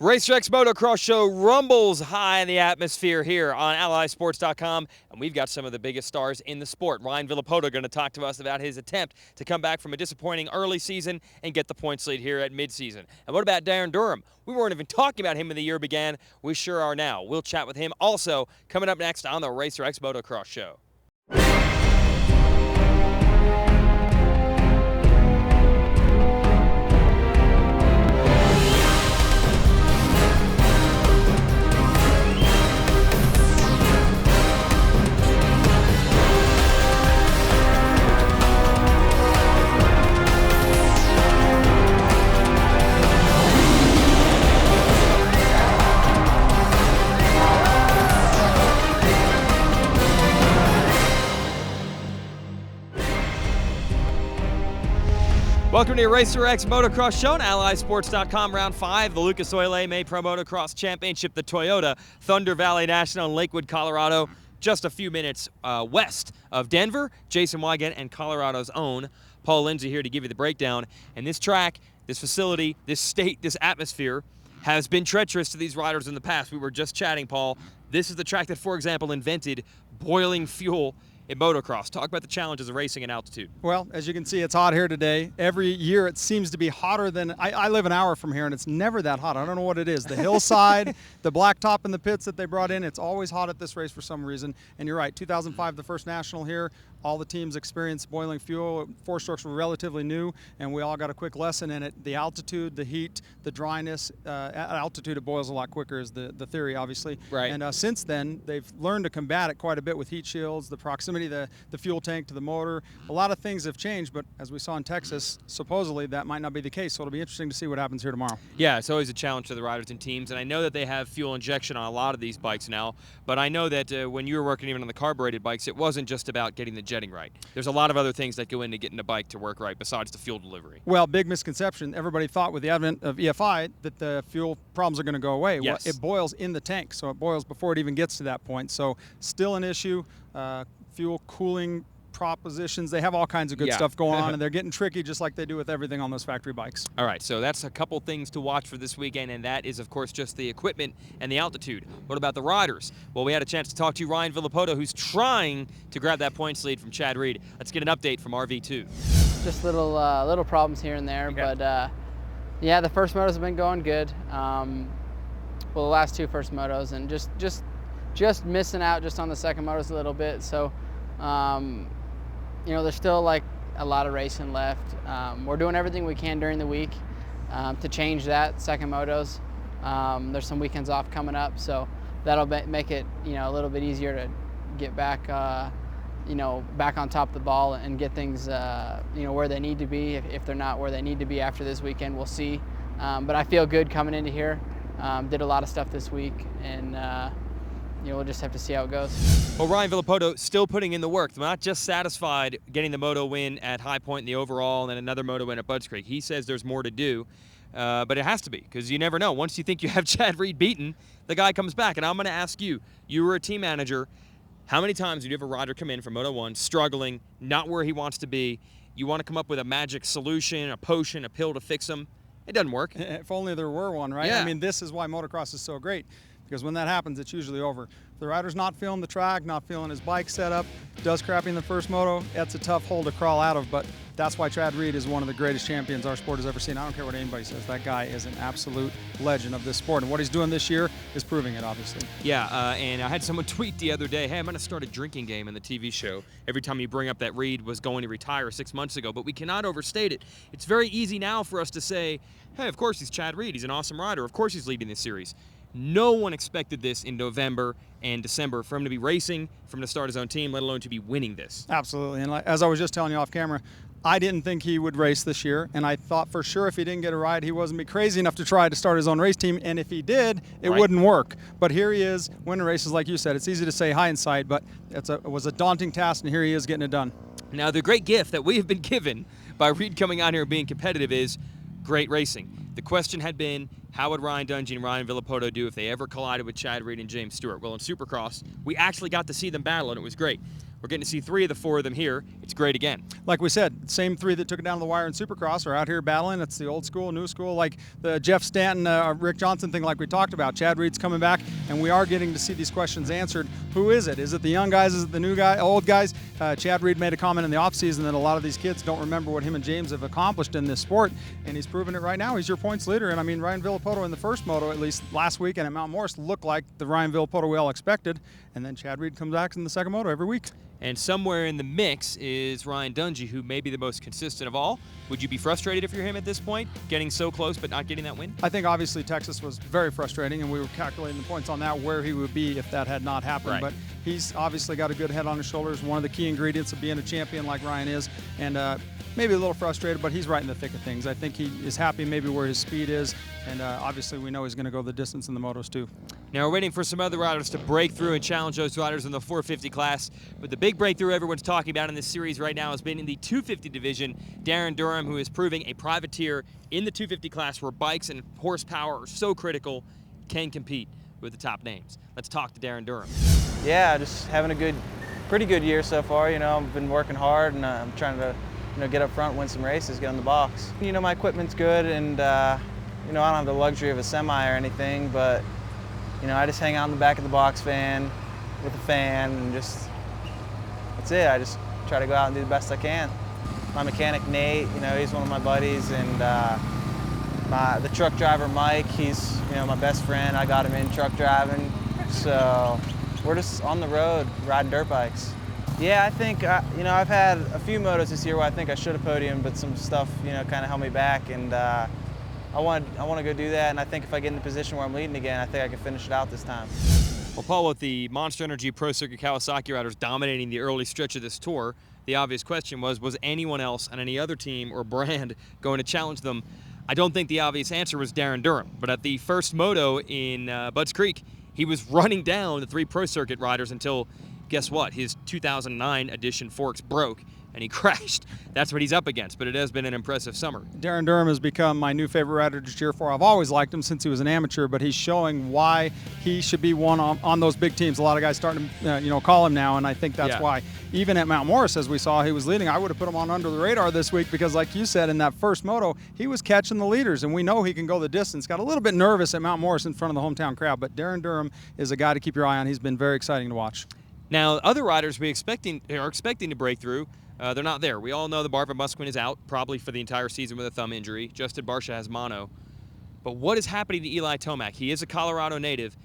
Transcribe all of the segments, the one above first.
Racetrack's Motocross Show rumbles high in the atmosphere here on AllySports.com, and we've got some of the biggest stars in the sport. Ryan Villopoto going to talk to us about his attempt to come back from a disappointing early season and get the points lead here at midseason. And what about Darren Durham? We weren't even talking about him when the year began. We sure are now. We'll chat with him also coming up next on the Racetrack's Motocross Show. Welcome to your Racer X Motocross Show on AllySports.com. Round 5, the Lucas Oil May Pro Motocross Championship, the Toyota Thunder Valley National in Lakewood, Colorado, just a few minutes west of Denver. Jason Wygant and Colorado's own Paul Lindsay here to give you the breakdown. And this track, this facility, this state, this atmosphere has been treacherous to these riders in the past. We were just chatting, Paul. This is the track that, for example, invented boiling fuel in motocross. Talk about the challenges of racing in altitude. Well, as you can see, it's hot here today. Every year it seems to be hotter than, I live an hour from here and it's never that hot. I don't know what it is. The hillside, the blacktop in the pits that they brought in, it's always hot at this race for some reason. And you're right, 2005, the first national here, all the teams experienced boiling fuel. Four-strokes were relatively new, and we all got a quick lesson in it. The altitude, the heat, the dryness. At altitude, it boils a lot quicker is the theory, obviously. Right. And since then, they've learned to combat it quite a bit with heat shields, the proximity, the fuel tank to the motor. A lot of things have changed, but as we saw in Texas, supposedly that might not be the case, so it'll be interesting to see what happens here tomorrow. Yeah, it's always a challenge to the riders and teams, and I know that they have fuel injection on a lot of these bikes now, but I know that when you were working even on the carbureted bikes, it wasn't just about getting the jetting right. There's a lot of other things that go into getting a bike to work right besides the fuel delivery. Well, big misconception. Everybody thought with the advent of EFI that the fuel problems are going to go away. Yes. Well, it boils in the tank, so it boils before it even gets to that point. So still an issue. Fuel cooling propositions, they have all kinds of good stuff going on, and they're getting tricky just like they do with everything on those factory bikes. All right, so that's a couple things to watch for this weekend, and that is, of course, just the equipment and the altitude. What about the riders? Well, we had a chance to talk to Ryan Villopoto, who's trying to grab that points lead from Chad Reed. Let's get an update from RV2. Just little problems here and there, okay. But yeah, the first motos have been going good. Well, the last two first motos, and just missing out just on the second motos a little bit. So, you know, there's still like a lot of racing left. We're doing everything we can during the week to change that second motos. There's some weekends off coming up, so that'll make it, you know, a little bit easier to get back, you know, back on top of the ball and get things, you know, where they need to be. If they're not where they need to be after this weekend, we'll see. But I feel good coming into here. Did a lot of stuff this week, and you know, we'll just have to see how it goes. Well, Ryan Villopoto still putting in the work. Not just satisfied getting the moto win at High Point in the overall and then another moto win at Budds Creek. He says there's more to do, but it has to be, because you never know. Once you think you have Chad Reed beaten, the guy comes back. And I'm going to ask you, you were a team manager. How many times did you have a rider come in from Moto 1 struggling, not where he wants to be? You want to come up with a magic solution, a potion, a pill to fix him. It doesn't work. If only there were one, right? Yeah. I mean, this is why motocross is so great, because when that happens, it's usually over. If the rider's not feeling the track, not feeling his bike setup, does crappy in the first moto, that's a tough hole to crawl out of, but that's why Chad Reed is one of the greatest champions our sport has ever seen. I don't care what anybody says. That guy is an absolute legend of this sport, and what he's doing this year is proving it, obviously. Yeah, and I had someone tweet the other day, hey, I'm going to start a drinking game in the TV show every time you bring up that Reed was going to retire 6 months ago, but we cannot overstate it. It's very easy now for us to say, hey, of course he's Chad Reed. He's an awesome rider. Of course he's leading this series. No one expected this in November and December for him to be racing, for him to start his own team, let alone to be winning this. Absolutely, and as I was just telling you off camera, I didn't think he would race this year, and I thought for sure if he didn't get a ride, he wasn't be crazy enough to try to start his own race team, and if he did, it wouldn't work. But here he is, winning races like you said. It's easy to say hindsight, but it was a daunting task, and here he is getting it done. Now, the great gift that we have been given by Reed coming on here and being competitive is great racing. The question had been, How would Ryan Dungey and Ryan Villapoto do if they ever collided with Chad Reed and James Stewart? Well, in Supercross, we actually got to see them battle, and it was great. We're getting to see 3 of the 4 of them here. It's great again. Like we said, same 3 that took it down to the wire in Supercross are out here battling. It's the old school, new school, like the Jeff Stanton, Rick Johnson thing like we talked about. Chad Reed's coming back, and we are getting to see these questions answered. Who is it? Is it the young guys? Is it the new guy, old guys? Chad Reed made a comment in the offseason that a lot of these kids don't remember what him and James have accomplished in this sport, and he's proven it right now. He's your points leader, and I mean, Ryan Villapoto in the first moto, at least last weekend at Mount Morris, looked like the Ryan Villapoto we all expected, and then Chad Reed comes back in the second moto every week. And somewhere in the mix is Ryan Dungey, who may be the most consistent of all. Would you be frustrated if you're him at this point, getting so close but not getting that win? I think obviously Texas was very frustrating, and we were calculating the points on that, where he would be if that had not happened. Right. But he's obviously got a good head on his shoulders, one of the key ingredients of being a champion like Ryan is, and maybe a little frustrated, but he's right in the thick of things. I think he is happy maybe where his speed is, and obviously we know he's going to go the distance in the motos too. Now we're waiting for some other riders to break through and challenge those riders in the 450 class. But the big breakthrough everyone's talking about in this series right now has been in the 250 division. Darren Durham, who is proving a privateer in the 250 class where bikes and horsepower are so critical, can compete with the top names. Let's talk to Darren Durham. Yeah, just having a pretty good year so far. You know, I've been working hard, and I'm trying to, get up front, win some races, get on the box. You know, my equipment's good, and I don't have the luxury of a semi or anything, but I just hang out in the back of the box van with a fan, and that's it. I just try to go out and do the best I can. My mechanic Nate, he's one of my buddies, and the truck driver Mike, he's my best friend. I got him in truck driving, so we're just on the road riding dirt bikes. Yeah, I think I've had a few motos this year where I think I should have podiumed, but some stuff kind of held me back, and I want to go do that. And I think if I get in the position where I'm leading again, I think I can finish it out this time. Well, Paul, with the Monster Energy Pro Circuit Kawasaki riders dominating the early stretch of this tour, the obvious question was anyone else on any other team or brand going to challenge them? I don't think the obvious answer was Darren Durham, but at the first moto in Budds Creek, he was running down the 3 Pro Circuit riders until, guess what, his 2009 edition forks broke and he crashed. That's what he's up against, but it has been an impressive summer. Darren Durham has become my new favorite rider to cheer for. I've always liked him since he was an amateur, but he's showing why he should be one on those big teams. A lot of guys starting to call him now, and I think that's why. Even at Mount Morris, as we saw, he was leading. I would have put him on under the radar this week because, like you said, in that first moto, he was catching the leaders, and we know he can go the distance. Got a little bit nervous at Mount Morris in front of the hometown crowd, but Darren Durham is a guy to keep your eye on. He's been very exciting to watch. Now, other riders are expecting to break through. They're not there. We all know that Barva Musquin is out, probably for the entire season with a thumb injury. Justin Barcia has mono. But what is happening to Eli Tomac? He is a Colorado native.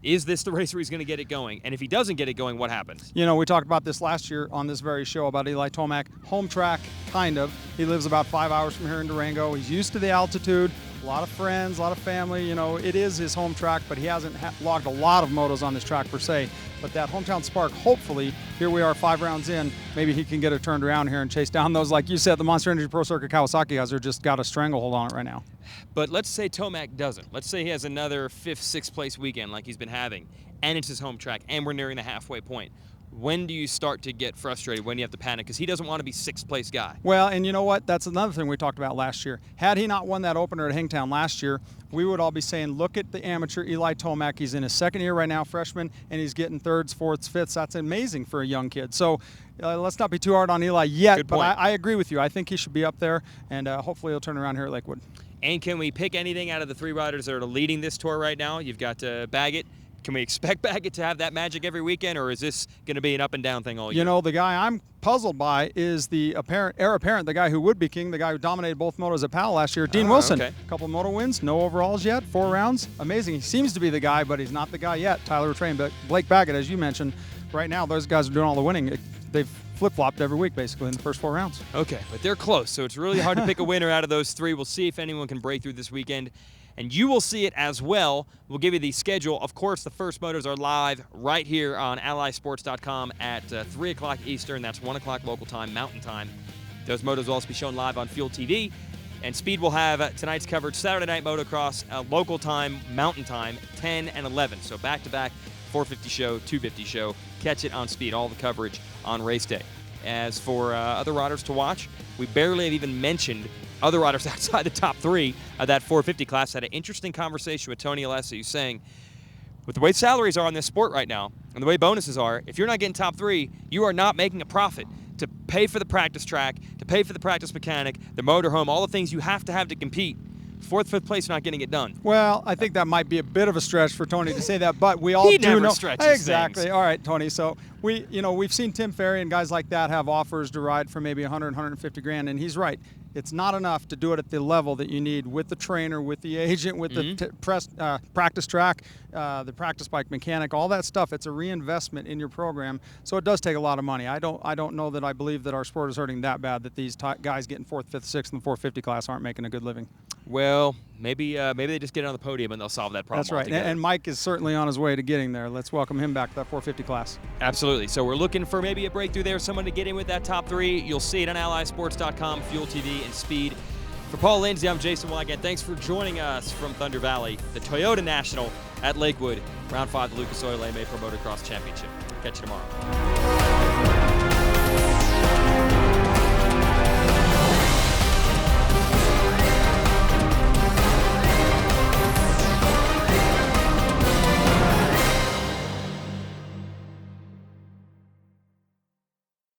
Is this the race where he's going to get it going? And if he doesn't get it going, what happens? We talked about this last year on this very show about Eli Tomac. Home track, kind of. He lives about 5 hours from here in Durango. He's used to the altitude. A lot of friends, a lot of family. It is his home track, but he hasn't logged a lot of motos on this track per se. But that hometown spark, hopefully, here we are 5 rounds in, maybe he can get it turned around here and chase down those, like you said, the Monster Energy Pro Circuit Kawasaki guys are just got a stranglehold on it right now. But let's say Tomac doesn't. Let's say he has another 5th, 6th place weekend like he's been having, and it's his home track, and we're nearing the halfway point. When do you start to get frustrated? When do you have to panic? Because he doesn't want to be 6th place guy. Well, and you know what? That's another thing we talked about last year. Had he not won that opener at Hangtown last year, we would all be saying, look at the amateur Eli Tomac. He's in his 2nd year right now, freshman, and he's getting 3rds, 4ths, 5ths. That's amazing for a young kid. So let's not be too hard on Eli yet, but I agree with you. I think he should be up there, and hopefully he'll turn around here at Lakewood. And can we pick anything out of the 3 riders that are leading this tour right now? You've got Baggett. Can we expect Baggett to have that magic every weekend, or is this going to be an up-and-down thing all year? The guy I'm puzzled by is the heir apparent, the guy who would be king, the guy who dominated both motos at Powell last year, Dean Wilson. Okay. A couple of moto wins, no overalls yet, 4 rounds. Amazing. He seems to be the guy, but he's not the guy yet. Tyler Ratrain, but Blake Baggett, as you mentioned, right now those guys are doing all the winning. They've flip-flopped every week, basically, in the first 4 rounds. Okay, but they're close, so it's really hard to pick a winner out of those 3. We'll see if anyone can break through this weekend. And you will see it as well. We'll give you the schedule. Of course, the first motos are live right here on allysports.com at 3 o'clock Eastern. That's 1 o'clock local time, Mountain Time. Those motos will also be shown live on Fuel TV. And Speed will have tonight's coverage, Saturday Night Motocross, local time, Mountain Time, 10 and 11. So back-to-back, 450 show, 250 show. Catch it on Speed, all the coverage on race day. As for other riders to watch, we barely have even mentioned other riders outside the top 3 of that 450 class. Had an interesting conversation with Tony Alessi, who's saying, with the way salaries are on this sport right now and the way bonuses are, if you're not getting top 3, you are not making a profit. To pay for the practice track, to pay for the practice mechanic, the motorhome, all the things you have to compete. 4th, 5th place, not getting it done. Well, I think that might be a bit of a stretch for Tony to say that, but we all He do never know stretches exactly. things. All right, Tony. So we've seen Tim Ferry and guys like that have offers to ride for maybe 100, 150 grand, and he's right. It's not enough to do it at the level that you need with the trainer, with the agent, with the practice track, the practice bike mechanic, all that stuff. It's a reinvestment in your program, so it does take a lot of money. I don't know that I believe that our sport is hurting that bad that these guys getting 4th, 5th, 6th, and the 450 class aren't making a good living. Well, maybe they just get on the podium and they'll solve that problem. That's right. altogether. And Mike is certainly on his way to getting there. Let's welcome him back to that 450 class. Absolutely. So we're looking for maybe a breakthrough there, someone to get in with that top 3. You'll see it on allysports.com, Fuel TV, and Speed. For Paul Lindsay, I'm Jason Wygant. Thanks for joining us from Thunder Valley, the Toyota National at Lakewood, Round 5 of the Lucas Oil May Pro Motocross Championship. Catch you tomorrow.